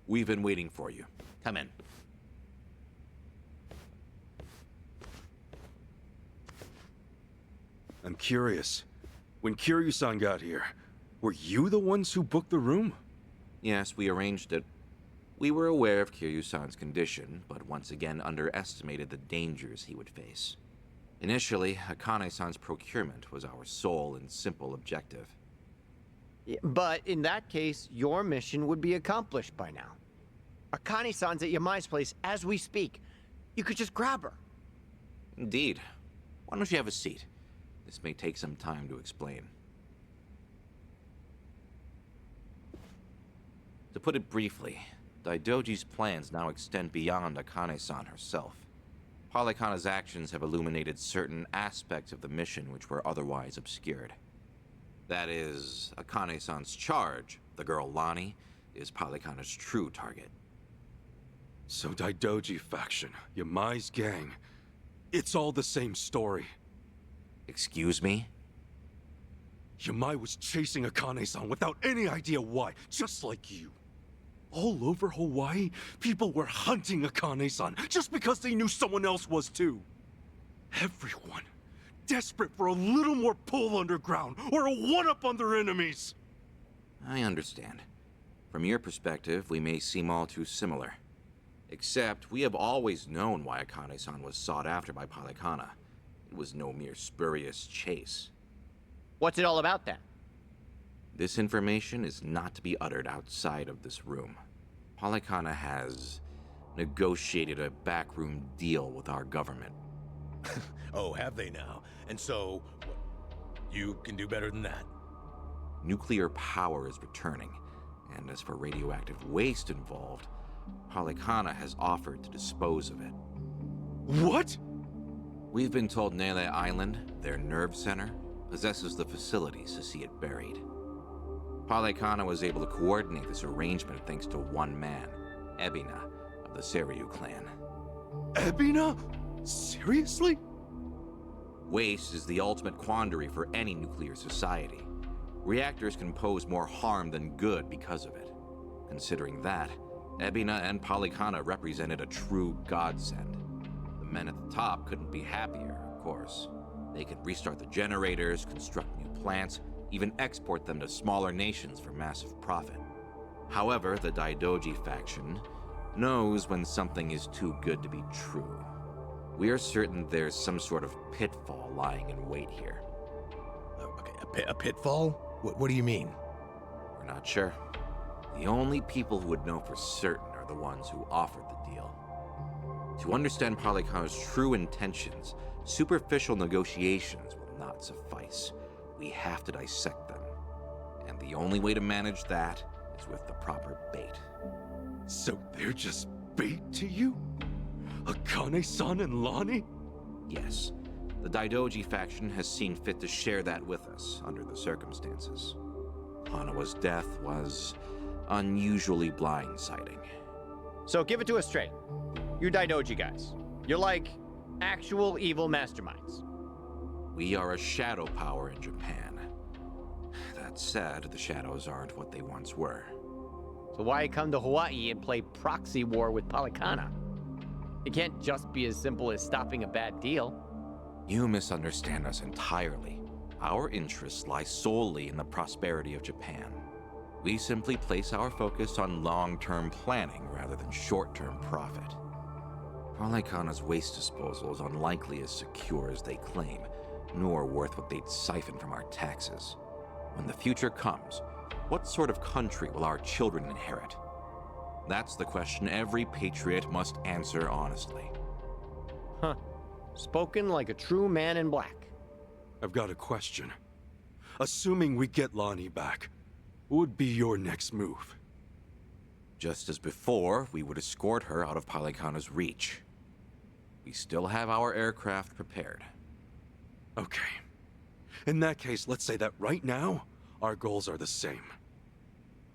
We've been waiting for you. Come in. I'm curious. When Kiryu-san got here, were you the ones who booked the room? Yes, we arranged it. We were aware of Kiryu-san's condition, but once again underestimated the dangers he would face. Initially, Akane-san's procurement was our sole and simple objective. But in that case, your mission would be accomplished by now. Akane-san's at Yamai's place as we speak. You could just grab her. Indeed. Why don't you have a seat? This may take some time to explain. To put it briefly, Daidoji's plans now extend beyond Akane-san herself. Polykhana's actions have illuminated certain aspects of the mission which were otherwise obscured. That is, Akane-san's charge, the girl Lani, is Polykhana's true target. So Daidoji faction, Yamai's gang, it's all the same story. Excuse me? Yamai was chasing Akane-san without any idea why, just like you. All over Hawaii, people were hunting Akane-san just because they knew someone else was too. Everyone, desperate for a little more pull underground or a one-up on their enemies. I understand. From your perspective, we may seem all too similar. Except, we have always known why Akane-san was sought after by Polykhana. It was no mere spurious chase. What's it all about then? This information is not to be uttered outside of this room. Polykhana has negotiated a backroom deal with our government. Oh, have they now? And so, you can do better than that? Nuclear power is returning, and as for radioactive waste involved, Polykhana has offered to dispose of it. What? We've been told Nele Island, their nerve center, possesses the facilities to see it buried. Polykhana was able to coordinate this arrangement thanks to one man, Ebina, of the Seiryu clan. Ebina? Seriously? Waste is the ultimate quandary for any nuclear society. Reactors can pose more harm than good because of it. Considering that, Ebina and Polykhana represented a true godsend. The men at the top couldn't be happier, of course. They can restart the generators, construct new plants, even export them to smaller nations for massive profit. However, the Daidoji faction knows when something is too good to be true. We are certain there's some sort of pitfall lying in wait here. Okay, a pitfall? What do you mean? We're not sure. The only people who would know for certain are the ones who offered the deal. To understand Polykhana's true intentions, superficial negotiations will not suffice. We have to dissect them. And the only way to manage that is with the proper bait. So they're just bait to you? Akane-san and Lani? Yes. The Daidoji faction has seen fit to share that with us under the circumstances. Hanawa's death was unusually blindsiding. So give it to us straight. You Daidoji guys. You're like actual evil masterminds. We are a shadow power in Japan. That said, the shadows aren't what they once were. So why come to Hawaii and play proxy war with Polykhana? It can't just be as simple as stopping a bad deal. You misunderstand us entirely. Our interests lie solely in the prosperity of Japan. We simply place our focus on long-term planning rather than short-term profit. Polykhana's waste disposal is unlikely as secure as they claim, nor worth what they'd siphon from our taxes. When the future comes, what sort of country will our children inherit? That's the question every patriot must answer honestly. Huh. Spoken like a true man in black. I've got a question. Assuming we get Lani back, What would be your next move? Just as before, we would escort her out of Polykhana's reach. We still have our aircraft prepared. Okay. In that case, let's say that right now, our goals are the same.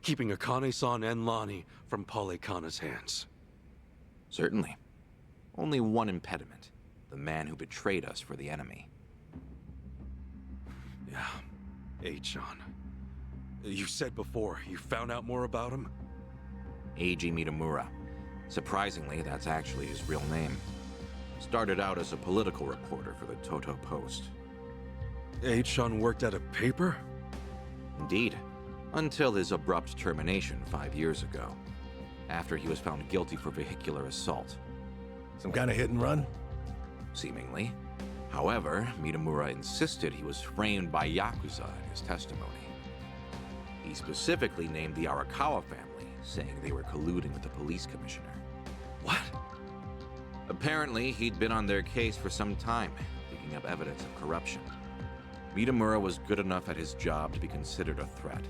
Keeping Akane-san and Lonnie from Polykhana's hands. Certainly. Only one impediment. The man who betrayed us for the enemy. Yeah. Eichan. You said before, you found out more about him? Eiji Mitamura. Surprisingly, that's actually his real name. Started out as a political reporter for the Toto Post. Eichan worked at a paper? Indeed. Until his abrupt termination 5 years ago. After he was found guilty for vehicular assault. Some kind of hit and run? Seemingly. However, Mitamura insisted he was framed by Yakuza in his testimony. He specifically named the Arakawa family, saying they were colluding with the police commissioner. What? Apparently, he'd been on their case for some time, picking up evidence of corruption. Mitamura was good enough at his job to be considered a threat.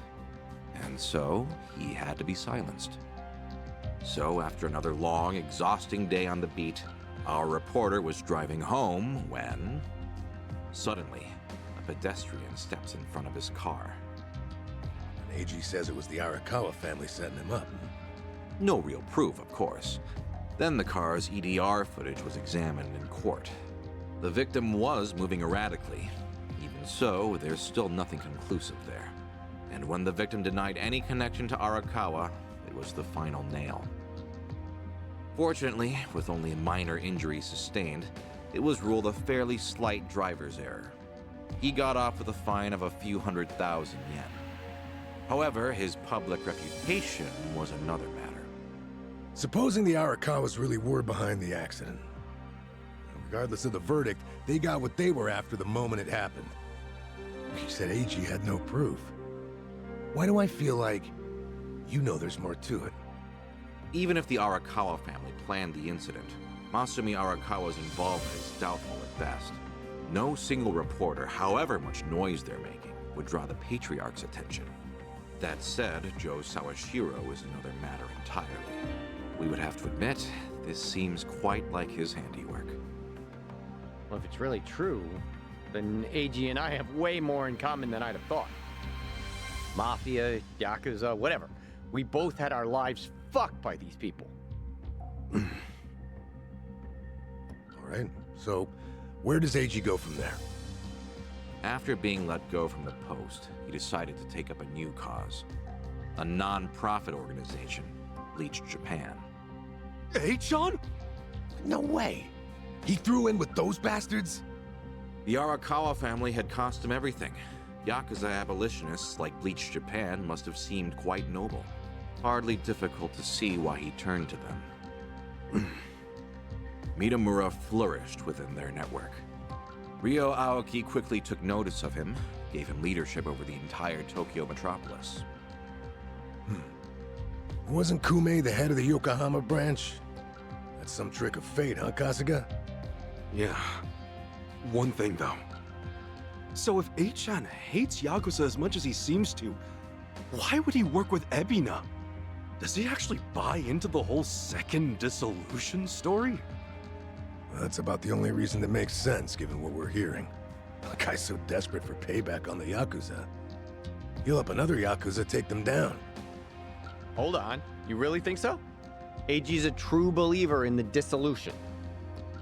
And so, he had to be silenced. So, after another long, exhausting day on the beat, our reporter was driving home when... Suddenly, a pedestrian steps in front of his car. And AG says it was the Arakawa family setting him up. No real proof, of course. Then the car's EDR footage was examined in court. The victim was moving erratically. Even so, there's still nothing conclusive there. And when the victim denied any connection to Arakawa, it was the final nail. Fortunately, with only minor injuries sustained, it was ruled a fairly slight driver's error. He got off with a fine of a few 100,000 yen. However, his public reputation was another matter. Supposing the Arakawas really were behind the accident. Regardless of the verdict, they got what they were after the moment it happened. You said AG had no proof. Why do I feel like you know there's more to it? Even if the Arakawa family planned the incident, Masumi Arakawa's involvement is doubtful at best. No single reporter, however much noise they're making, would draw the Patriarch's attention. That said, Joe Sawashiro is another matter entirely. We would have to admit, this seems quite like his handiwork. Well, if it's really true, then AG and I have way more in common than I'd have thought. Mafia, Yakuza, whatever. We both had our lives fucked by these people. All right, so where does AG go from there? After being let go from the post, he decided to take up a new cause. A non-profit organization, Bleach Japan. Eichan? No way! He threw in with those bastards? The Arakawa family had cost him everything. Yakuza abolitionists like Bleach Japan must have seemed quite noble. Hardly difficult to see why he turned to them. Mitamura flourished within their network. Ryo Aoki quickly took notice of him, gave him leadership over the entire Tokyo metropolis. Wasn't Kume the head of the Yokohama branch? That's some trick of fate, huh, Kasuga? Yeah. One thing, though. So if Eichan hates Yakuza as much as he seems to, why would he work with Ebina? Does he actually buy into the whole second dissolution story? Well, that's about the only reason that makes sense, given what we're hearing. A guy's so desperate for payback on the Yakuza. He'll help another Yakuza take them down. Hold on, you really think so? AG's a true believer in the dissolution.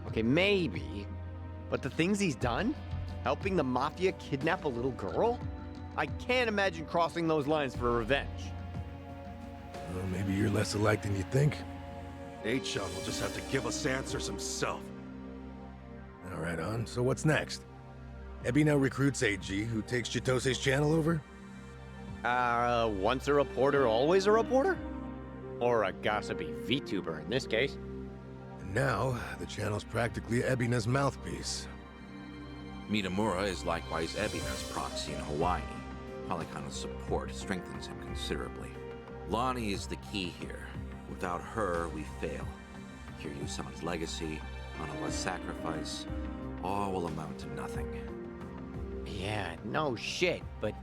Okay, maybe, but the things he's done? Helping the Mafia kidnap a little girl? I can't imagine crossing those lines for revenge. Well, maybe you're less alike than you think. Eichan will just have to give us answers himself. All right, on. So what's next? Ebina recruits AG, who takes Chitose's channel over? Once a reporter, always a reporter? Or a gossipy VTuber in this case. And now, the channel's practically Ebina's mouthpiece. Mitamura is likewise Ebina's proxy in Hawaii. Polykhana's support strengthens him considerably. Lonnie is the key here. Without her, we fail. Kiryu-sama's legacy, Hanawa's sacrifice, all will amount to nothing. Yeah, no shit, but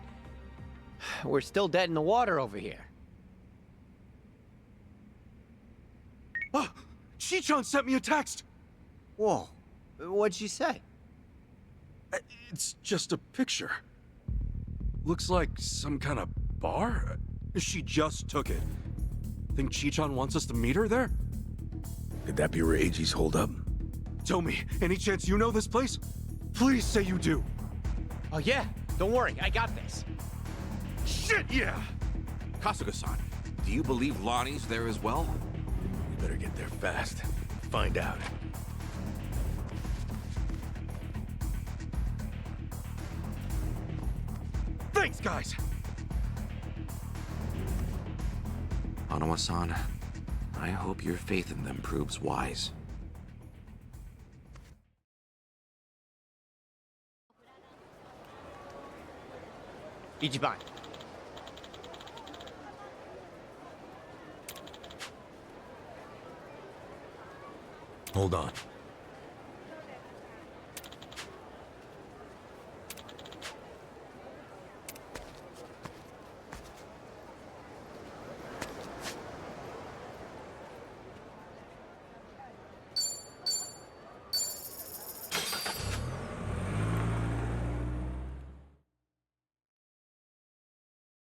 We're still dead in the water over here. Oh, Chi-chan sent me a text! Whoa. What'd she say? It's just a picture. Looks like some kind of bar? She just took it. Think Chi-chan wants us to meet her there? Could that be where Eiji's holed up? Tell me, any chance you know this place? Please say you do. Oh, yeah. Don't worry. I got this. Shit, yeah! Kasuga-san, do you believe Lonnie's there as well? We better get there fast. Find out. Thanks, guys! Onawa-san, I hope your faith in them proves wise. Ichiban. Hold on.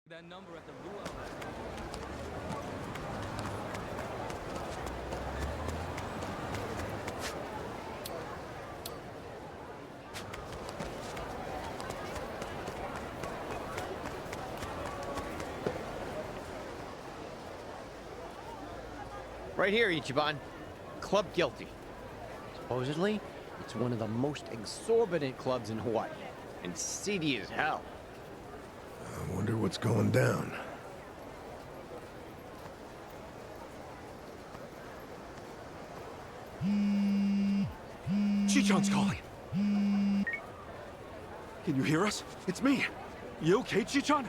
That number at the luau. Right here, Ichiban. Club Guilty. Supposedly, it's one of the most exorbitant clubs in Hawaii. And seedy as hell. I wonder what's going down. Chi-chan's calling. Can you hear us? It's me. You okay, Chi-chan?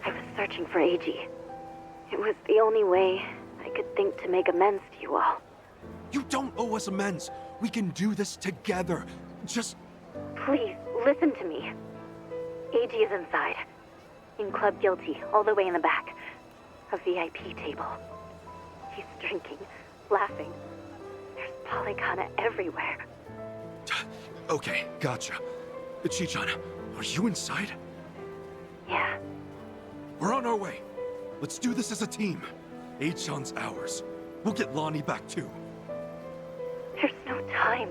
I was searching for Eiji. It was the only way I could think to make amends to you all. You don't owe us amends. We can do this together. Just... Please, listen to me. Eiji is inside. In Club Guilty, all the way in the back. A VIP table. He's drinking, laughing. There's polygana everywhere. Okay, gotcha. Chi-chan, are you inside? Yeah. We're on our way. Let's do this as a team. Eichan's ours. We'll get Lonnie back too. There's no time.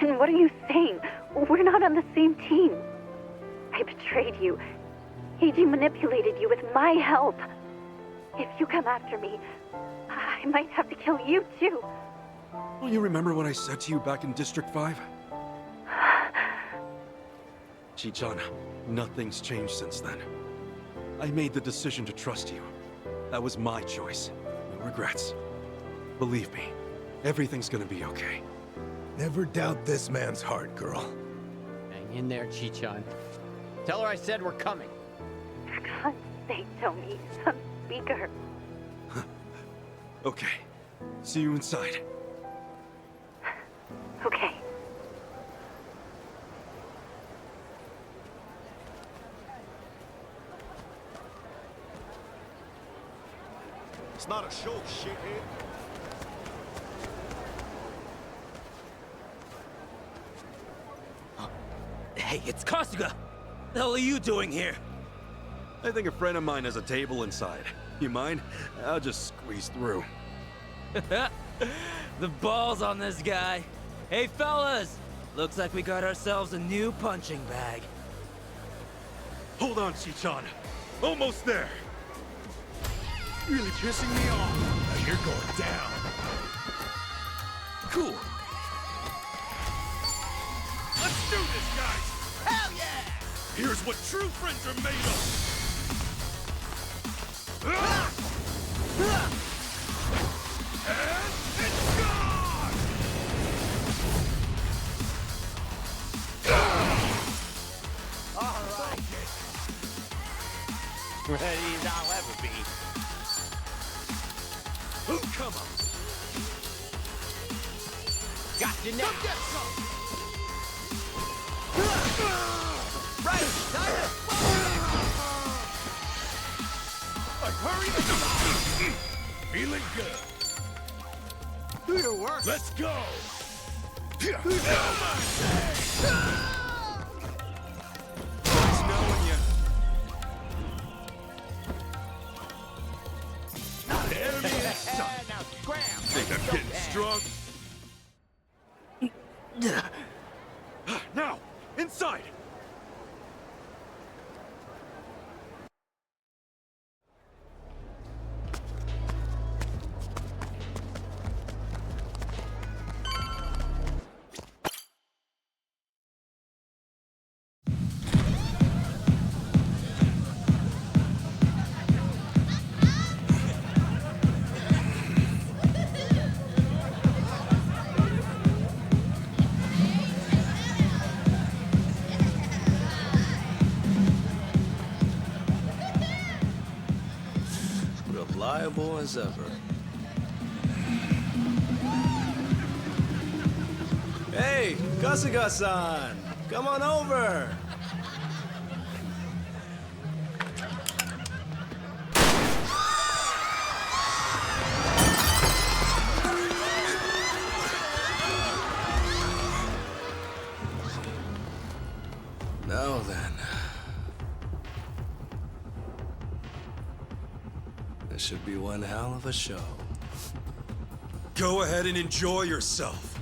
And what are you saying? We're not on the same team. I betrayed you. Eiji manipulated you with my help. If you come after me, I might have to kill you too. Don't you remember what I said to you back in District 5? Chi-chan, nothing's changed since then. I made the decision to trust you. That was my choice. No regrets. Believe me, everything's gonna be okay. Never doubt this man's heart, girl. Hang in there, Chi-chan. Tell her I said we're coming. For God's sake, Tony, on speaker. Okay. See you inside. Okay. It's not a show, shithead. Hey, it's Kasuga! The hell are you doing here? I think a friend of mine has a table inside. You mind? I'll just squeeze through. The balls on this guy. Hey, fellas! Looks like we got ourselves a new punching bag. Hold on, Chi-chan. Almost there. Really pissing me off. Now you're going down. Cool. Let's do this, guys! Hell yeah! Here's what true friends are made of! And it's gone! All right. Ready as I'll ever be. Oh, come on! Got you now. Come get some! Right, time to Hurry! Feeling good. Do your work. Let's go! It's knowing you. There it is, son. Now scram. Think I'm getting strong? Now, inside! Reliable as ever. Hey, Kasuga-san! Come on over! Now then. This should be one hell of a show. Go ahead and enjoy yourself.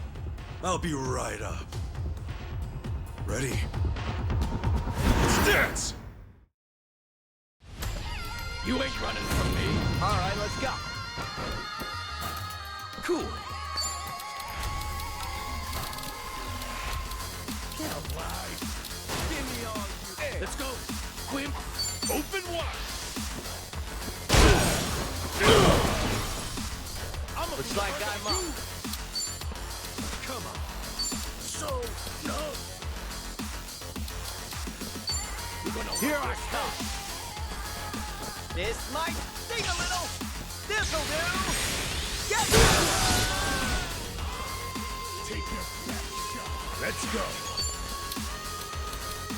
I'll be right up. Ready? Let's dance! You ain't running from me. All right, let's go. Cool. Give me all you. Let's go. Quimp, open wide. Looks like I'm up. Come on. So, no. We're gonna Here I come. This might sting a little. This'll do. Get take your best shot. Let's go.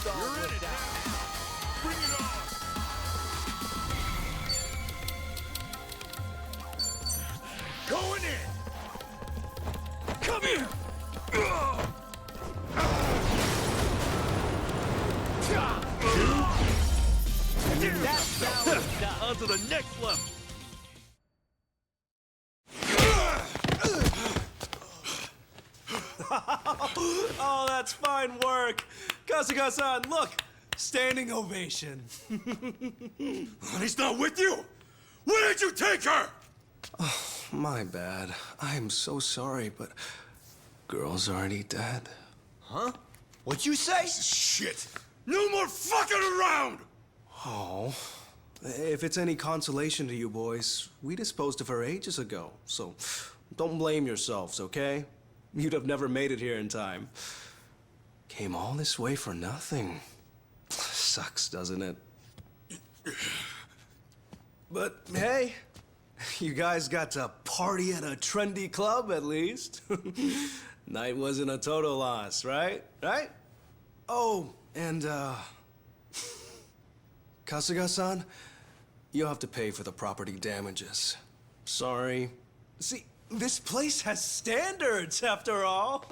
You're in it now. Bring it on. Going in. Come here. That's how it's done. On to the next level. Oh, that's fine work! Kasuga-san, look! Standing ovation. Honey's not with you? Where did you take her? My bad. I am so sorry, but girl's already dead. Huh? What'd you say? Shit! No more fucking around! Oh, if it's any consolation to you boys, we disposed of her ages ago, so don't blame yourselves, okay? You'd have never made it here in time. Came all this way for nothing. Sucks, doesn't it? But hey, you guys got to party at a trendy club at least. Night wasn't a total loss, right? Right? Oh, and Kasuga-san, you'll have to pay for the property damages. Sorry. See, this place has standards, after all.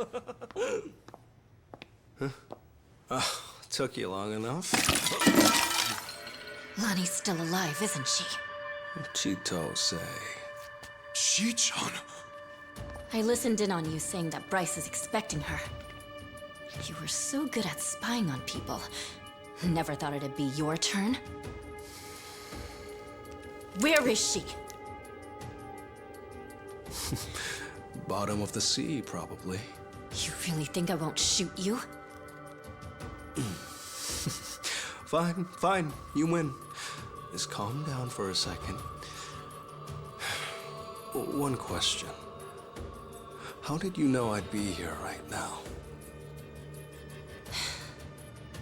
Huh? Took you long enough. Lonnie's still alive, isn't she? Chito say. Shi-chan? I listened in on you saying that Bryce is expecting her. You were so good at spying on people. Never thought it'd be your turn. Where is she? Bottom of the sea, probably. You really think I won't shoot you? Fine, fine. You win. Just calm down for a second. One question. How did you know I'd be here right now?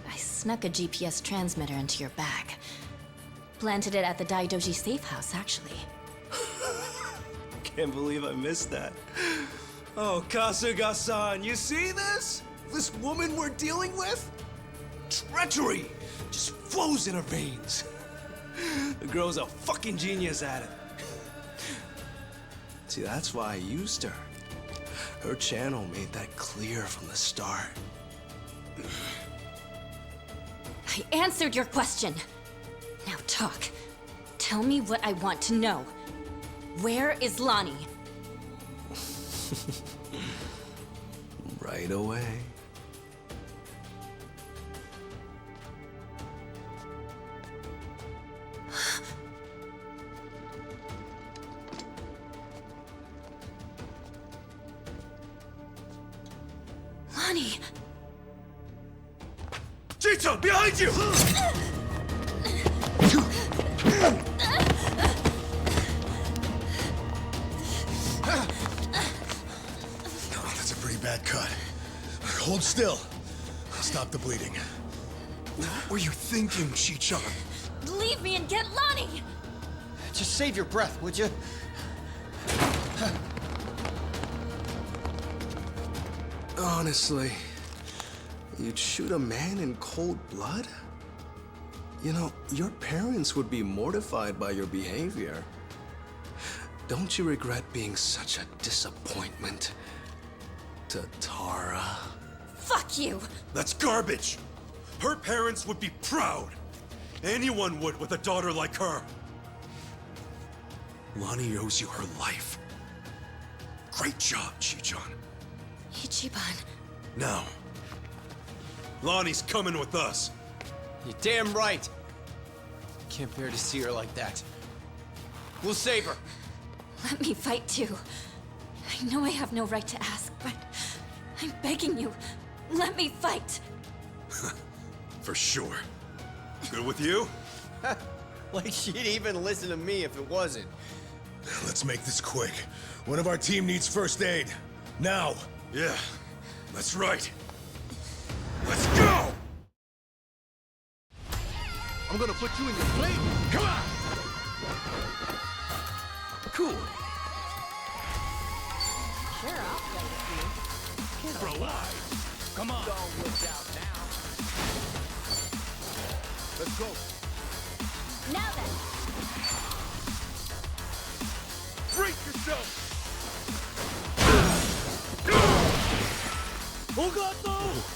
I snuck a GPS transmitter into your bag. Planted it at the Daidoji safe house, actually. Can't believe I missed that. Oh, Kasuga-san, you see this? This woman we're dealing with? Treachery just flows in her veins. The The girl's a fucking genius at it. See, that's why I used her. Her channel made that clear from the start. I answered your question. Now talk. Tell me what I want to know. Where is Lonnie? Right away. Lonnie! Chicho, behind you! Oh, that's a pretty bad cut. Hold still. Stop the bleeding. What were you thinking, Chi-chan? Leave me and get Lonnie! Just save your breath, would you? Honestly, you'd shoot a man in cold blood? You know, your parents would be mortified by your behavior. Don't you regret being such a disappointment to Tara? Fuck you! That's garbage! Her parents would be proud! Anyone would with a daughter like her! Lonnie owes you her life. Great job, Chi-chan. Ichiban. Now, Lonnie's coming with us. You're damn right. Can't bear to see her like that. We'll save her. Let me fight too. I know I have no right to ask, but I'm begging you. Let me fight. For sure. Good with you? Like she'd even listen to me if it wasn't. Let's make this quick. One of our team needs first aid. Now! Yeah, that's right. Let's go! I'm gonna put you in your place. Come on! Cool. Sure, I'll play with you. For a while. Come on. Don't look out now. Let's go. Now then. Break yourself!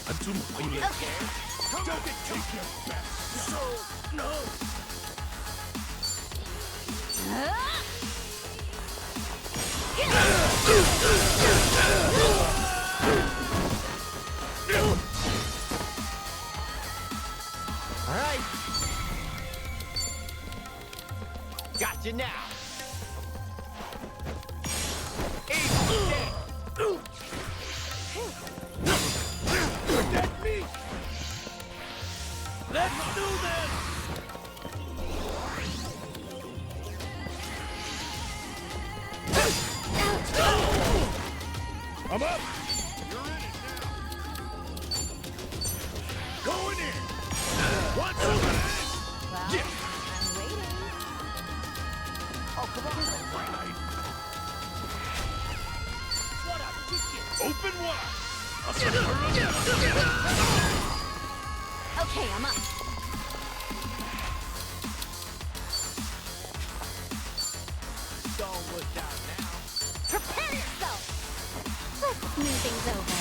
I'm too much. Don't take your best. So, no. All right. Got you now. Protect me! Let's do this! I'm up! You're in it now. Going in! Want some of this? Well, Yeah. I'm waiting. Oh, come on! All right. What a chicken! Open wide! I'll set her up. Okay, I'm up. Don't look down now. Prepare yourself! Let's smooth things over.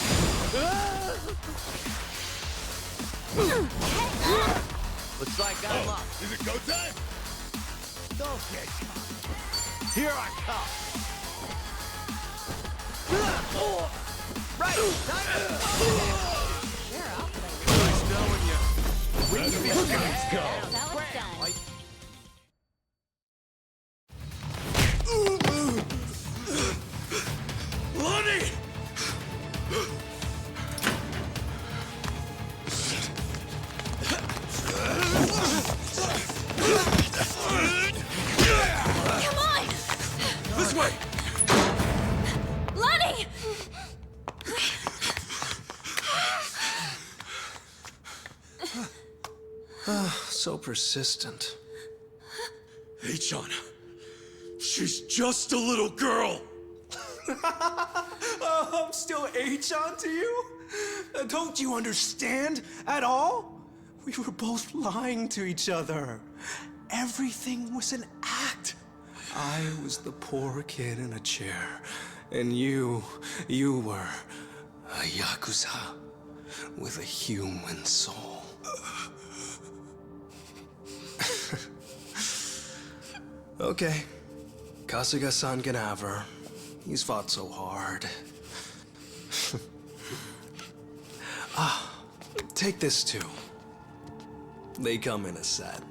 Looks like I'm up. Is it go time? Don't get caught. Here I come. Right. Sure, I'll play. Nice knowing you. Let's go. That's how it's done. Lonnie! Come on! This way! Lonnie! So persistent. Hey, John. She's just a little girl. I'm still H-on to you? Don't you understand at all? We were both lying to each other. everything was an act. I was the poor kid in a chair, and you were a Yakuza with a human soul. Okay, Kasuga-san can have her. He's fought so hard. Take this too. They come in a set.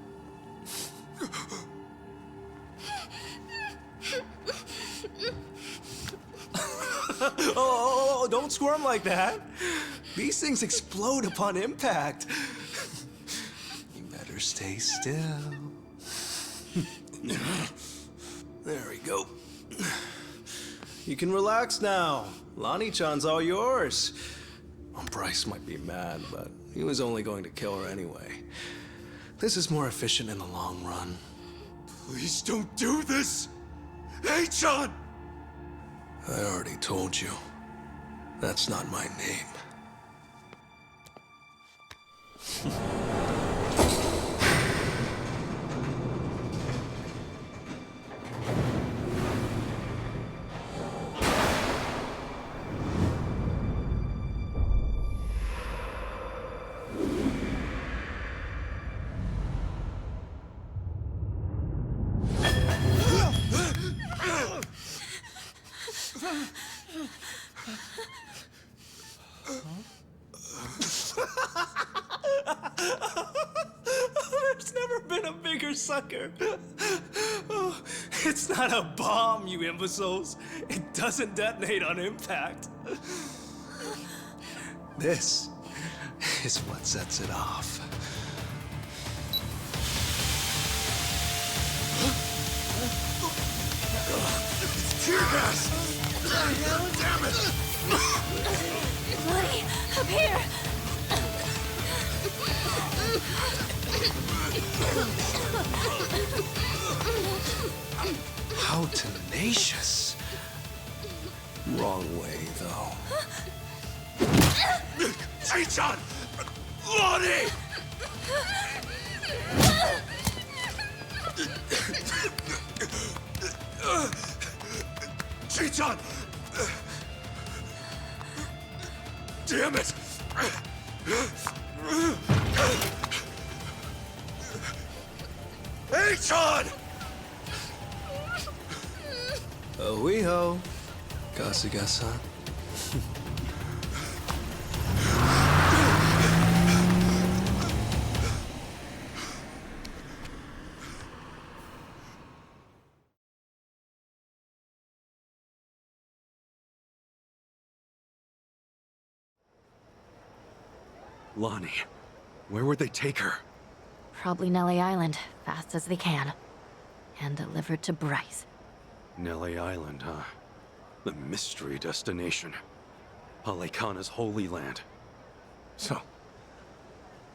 Oh, don't squirm like that. These things explode upon impact. You better stay still. There we go. You can relax now. Lonnie-chan's all yours. Well, Bryce might be mad, but he was only going to kill her anyway. This is more efficient in the long run. Please don't do this! Hey, John! I already told you. That's not my name. There's never been a bigger sucker. Oh, it's not a bomb, you imbeciles. It doesn't detonate on impact. This is what sets it off. It's tear gas! Damn it! Buddy, up here! How tenacious. Wrong way, though. Chichan! Lonnie! Chichan! Damn it! Hey, John! Oh-wee-ho, Kasuga-san. Lonnie, where would they take her? Probably Nelly Island, fast as they can. And delivered to Bryce. Nelly Island, huh? The mystery destination. Palekana's holy land. So,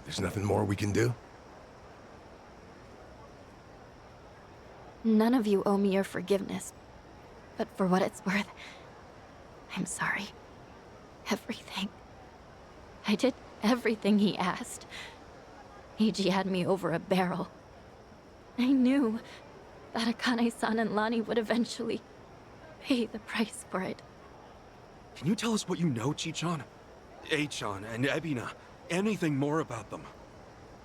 there's nothing more we can do? None of you owe me your forgiveness. But for what it's worth, I'm sorry. Everything. I did everything he asked. Eiji had me over a barrel. I knew that Akane-san and Lani would eventually pay the price for it. Can you tell us what you know, Chichan? Achan and Ebina. Anything more about them?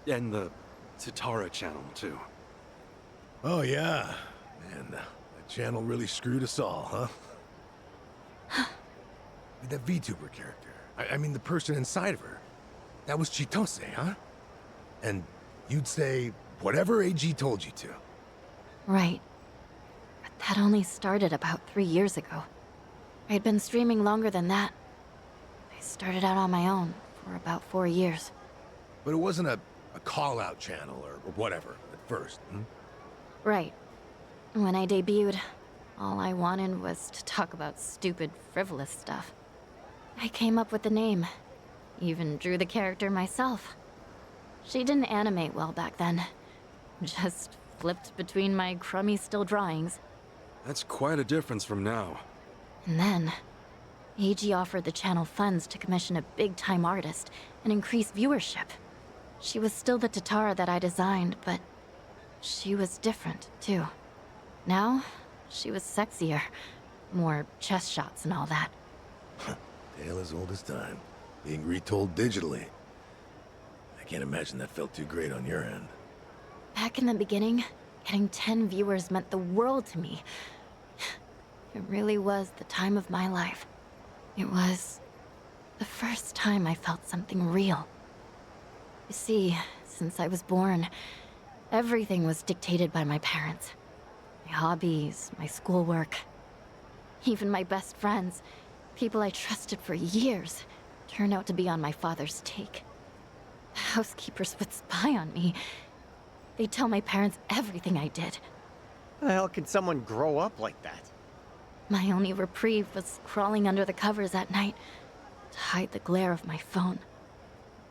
And the Tatara channel, too. Oh, yeah. Man, that channel really screwed us all, huh? That VTuber character. I mean, the person inside of her. That was Chitose, huh? And you'd say whatever AG told you to. Right. But that only started about 3 years ago. I had been streaming longer than that. I started out on my own for about 4 years. But it wasn't a call-out channel or whatever at first, hmm? Right. When I debuted, all I wanted was to talk about stupid, frivolous stuff. I came up with the name. Even drew the character myself. She didn't animate well back then. Just flipped between my crummy still drawings. That's quite a difference from now. And then, Eiji offered the channel funds to commission a big-time artist and increase viewership. She was still the Tatara that I designed, but she was different, too. Now, she was sexier. More chest shots and all that. Tale as old as time. Being retold digitally. I can't imagine that felt too great on your end. Back in the beginning, getting 10 viewers meant the world to me. It really was the time of my life. It was the first time I felt something real. You see, since I was born, everything was dictated by my parents. My hobbies, my schoolwork, even my best friends, people I trusted for years, turned out to be on my father's take. The housekeepers would spy on me. They'd tell my parents everything I did. How the hell can someone grow up like that? My only reprieve was crawling under the covers at night to hide the glare of my phone.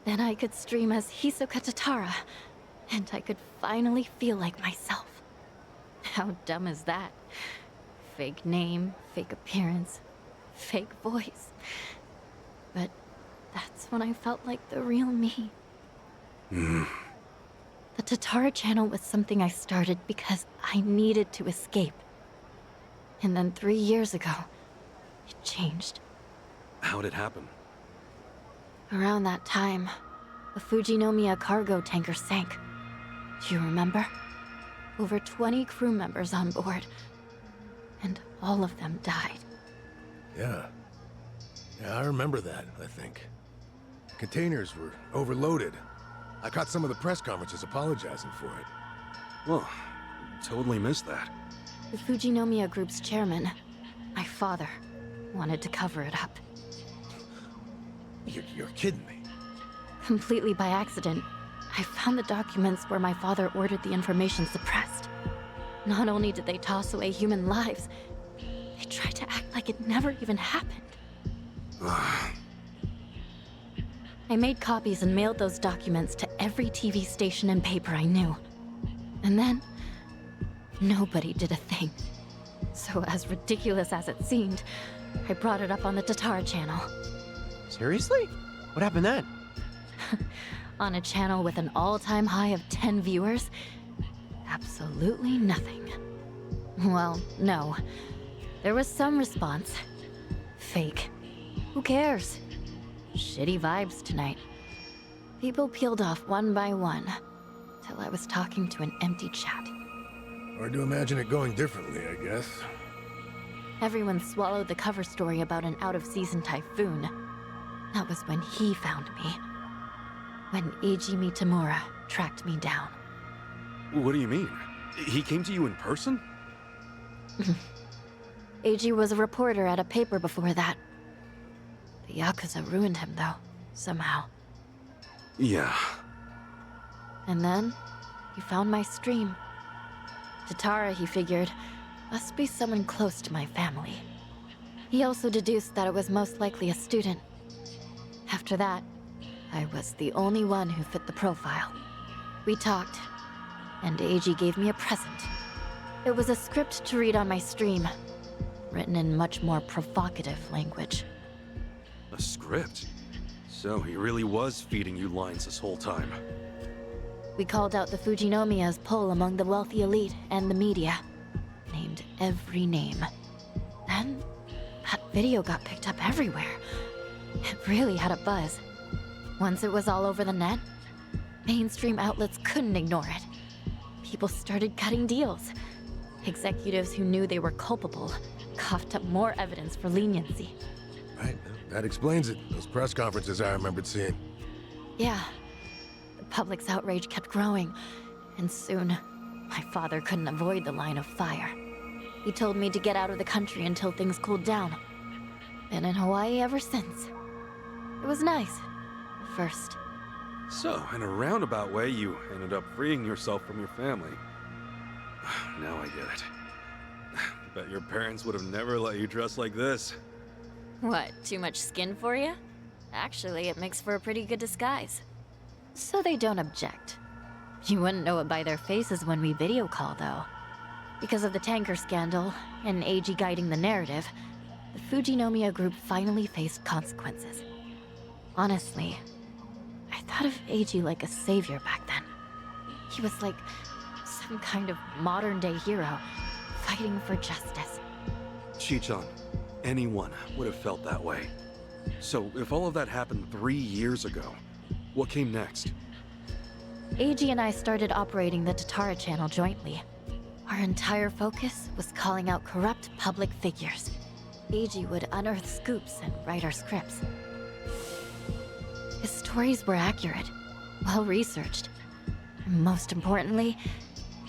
Then I could stream as Hisoka Tatara, and I could finally feel like myself. How dumb is that? Fake name, fake appearance, fake voice. But that's when I felt like the real me. The Tatara channel was something I started because I needed to escape. And then 3 years ago, it changed. How'd it happen? Around that time, a Fujinomiya cargo tanker sank. Do you remember? Over 20 crew members on board. And all of them died. Yeah. Yeah, I remember that, I think. Containers were overloaded. I caught some of the press conferences apologizing for it. Well, totally missed that. The Fujinomiya Group's chairman, my father, wanted to cover it up. You're kidding me. Completely by accident, I found the documents where my father ordered the information suppressed. Not only did they toss away human lives, they tried to act like it never even happened. I made copies and mailed those documents to every TV station and paper I knew. And then, nobody did a thing. So as ridiculous as it seemed, I brought it up on the Tatara channel. Seriously? What happened then? On a channel with an all-time high of 10 viewers, absolutely nothing. Well, no. There was some response. Fake. Who cares? Shitty vibes tonight. People peeled off one by one, till I was talking to an empty chat. Hard to imagine it going differently, I guess. Everyone swallowed the cover story about an out-of-season typhoon. That was when he found me. When Eiji Mitamura tracked me down. What do you mean? He came to you in person? Eiji was a reporter at a paper before that. The Yakuza ruined him, though, somehow. Yeah. And then, he found my stream. Tatara, he figured, must be someone close to my family. He also deduced that it was most likely a student. After that, I was the only one who fit the profile. We talked, and Eiji gave me a present. It was a script to read on my stream, written in much more provocative language. A script? So he really was feeding you lines this whole time. We called out the Fujinomiya's pull among the wealthy elite and the media. Named every name. Then, that video got picked up everywhere. It really had a buzz. Once it was all over the net, mainstream outlets couldn't ignore it. People started cutting deals. Executives who knew they were culpable coughed up more evidence for leniency. Right, that explains it. Those press conferences I remembered seeing. Yeah. The public's outrage kept growing, and soon, my father couldn't avoid the line of fire. He told me to get out of the country until things cooled down. Been in Hawaii ever since. It was nice. At first. So, in a roundabout way, you ended up freeing yourself from your family. Now I get it. Bet your parents would have never let you dress like this. What, too much skin for you? Actually, it makes for a pretty good disguise. So they don't object. You wouldn't know it by their faces when we video call, though. Because of the tanker scandal, and Eiji guiding the narrative, the Fujinomiya Group finally faced consequences. Honestly, I thought of Eiji like a savior back then. He was like some kind of modern-day hero, fighting for justice. Chichan, anyone would have felt that way. So, if all of that happened 3 years ago, what came next? AG and I started operating the Tatara channel jointly. Our entire focus was calling out corrupt public figures. AG would unearth scoops and write our scripts. His stories were accurate, well-researched, and most importantly,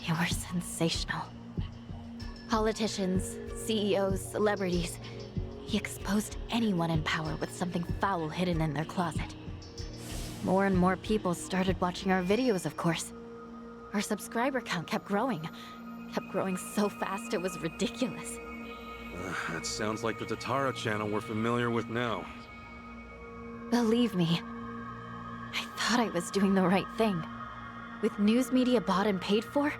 they were sensational. Politicians, CEOs, celebrities, he exposed anyone in power with something foul hidden in their closet. More and more people started watching our videos, of course. Our subscriber count kept growing so fast it was ridiculous. That sounds like the Tatara channel we're familiar with now. Believe me, I thought I was doing the right thing. With news media bought and paid for,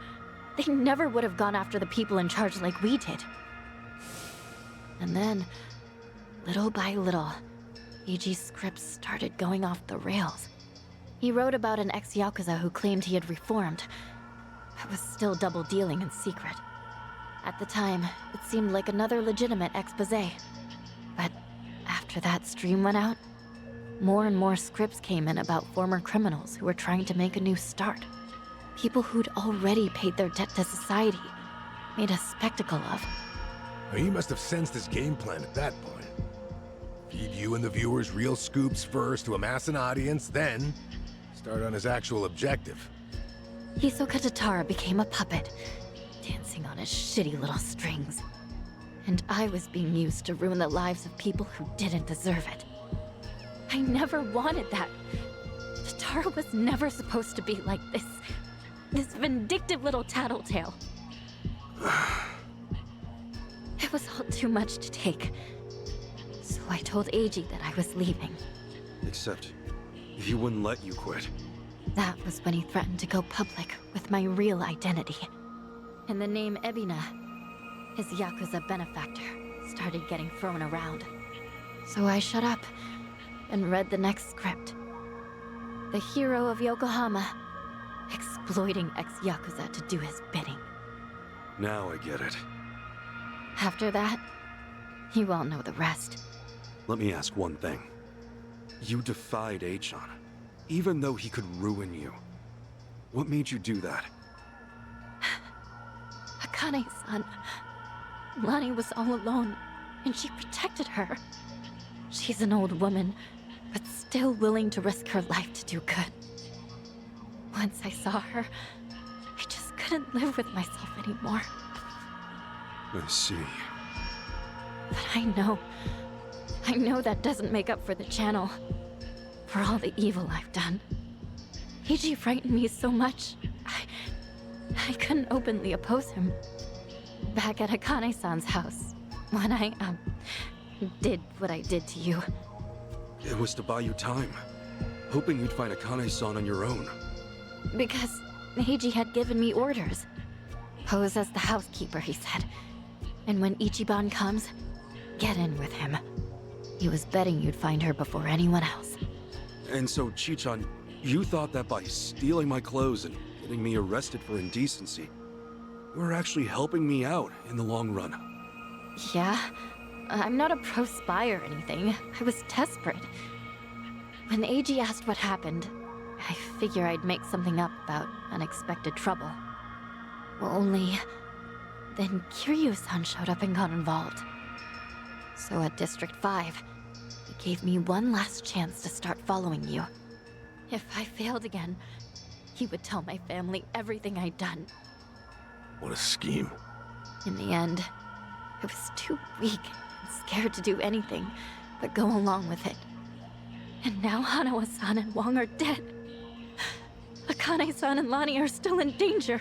they never would have gone after the people in charge like we did. And then, little by little, AG's scripts started going off the rails. He wrote about an ex-Yakuza who claimed he had reformed, but was still double-dealing in secret. At the time, it seemed like another legitimate exposé. But after that stream went out, more and more scripts came in about former criminals who were trying to make a new start. People who'd already paid their debt to society, made a spectacle of. Well, he must have sensed his game plan at that point. Feed you and the viewers real scoops first to amass an audience, then start on his actual objective. Hisoka Tatara became a puppet, dancing on his shitty little strings. And I was being used to ruin the lives of people who didn't deserve it. I never wanted that. Tatara was never supposed to be like this vindictive little tattletale. It was all too much to take. So I told AG that I was leaving. Except, he wouldn't let you quit. That was when he threatened to go public with my real identity. And the name Ebina, his Yakuza benefactor, started getting thrown around. So I shut up and read the next script. The hero of Yokohama, exploiting ex-Yakuza to do his bidding. Now I get it. After that, you all know the rest. Let me ask one thing. You defied Achan, even though he could ruin you. What made you do that? Akane-san, Lani was all alone, and she protected her. She's an old woman, but still willing to risk her life to do good. Once I saw her, I just couldn't live with myself anymore. I see. But I know that doesn't make up for the channel. For all the evil I've done. Eiji frightened me so much, I couldn't openly oppose him. Back at Akane-san's house, when I, did what I did to you. It was to buy you time, hoping you'd find Akane-san on your own. Because Heiji had given me orders. Pose as the housekeeper, he said. And when Ichiban comes, get in with him. He was betting you'd find her before anyone else. And so, Chichan, you thought that by stealing my clothes and getting me arrested for indecency, you were actually helping me out in the long run. Yeah, I'm not a pro spy or anything. I was desperate. When Eiji asked what happened, I figure I'd make something up about unexpected trouble. Only, then Kiryu-san showed up and got involved. So at District 5, he gave me one last chance to start following you. If I failed again, he would tell my family everything I'd done. What a scheme. In the end, I was too weak and scared to do anything but go along with it. And now Hanawa-san and Wong are dead. Akane-san and Lani are still in danger.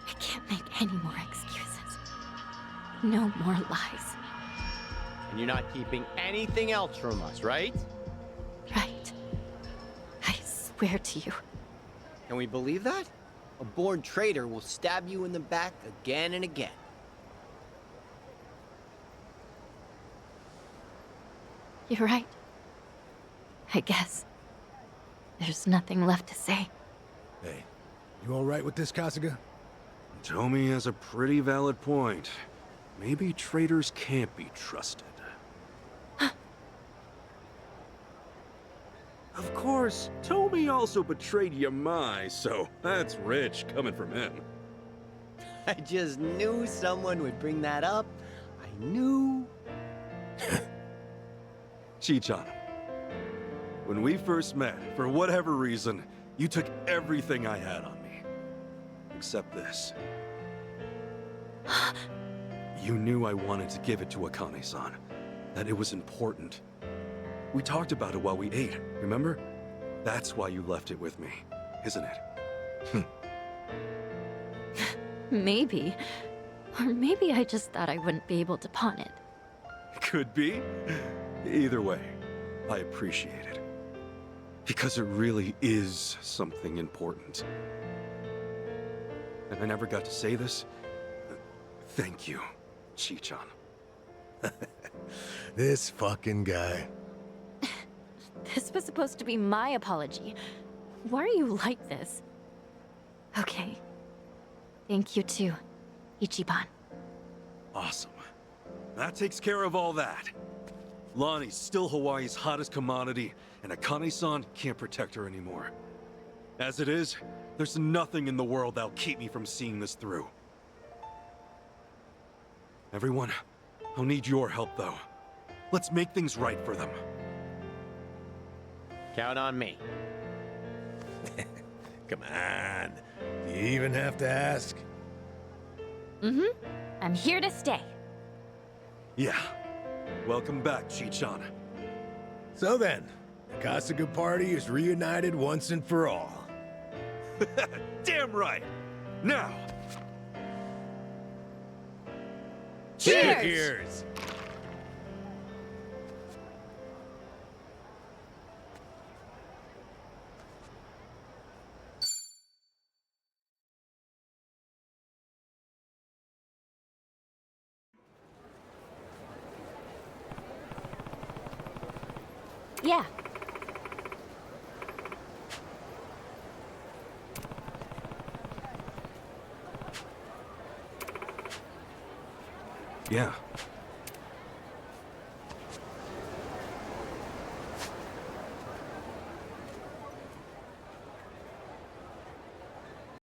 I can't make any more excuses. No more lies. And you're not keeping anything else from us, right? Right. I swear to you. Can we believe that? A born traitor will stab you in the back again and again. You're right. I guess. There's nothing left to say. Hey, you all right with this, Kasuga? Tomi has a pretty valid point. Maybe traitors can't be trusted. Of course, Tomi also betrayed Yamai, so that's rich coming from him. I just knew someone would bring that up. I knew. Chichan, when we first met, for whatever reason, you took everything I had on me. Except this. You knew I wanted to give it to Akane-san, that it was important. We talked about it while we ate, remember? That's why you left it with me, isn't it? Maybe. Or maybe I just thought I wouldn't be able to pawn it. Could be. Either way, I appreciate it. Because it really is something important. And I never got to say this. Thank you, Chichan. This fucking guy. This was supposed to be my apology. Why are you like this? Okay. Thank you too, Ichiban. Awesome. That takes care of all that. Lonnie's still Hawaii's hottest commodity, and Akane-san can't protect her anymore. As it is, there's nothing in the world that'll keep me from seeing this through. Everyone, I'll need your help though. Let's make things right for them. Count on me. Come on. Do you even have to ask? Mm-hmm. I'm here to stay. Yeah. Welcome back, Chichan. So then, the Kasuga party is reunited once and for all. Damn right! Now! Cheers! Yeah. Yeah.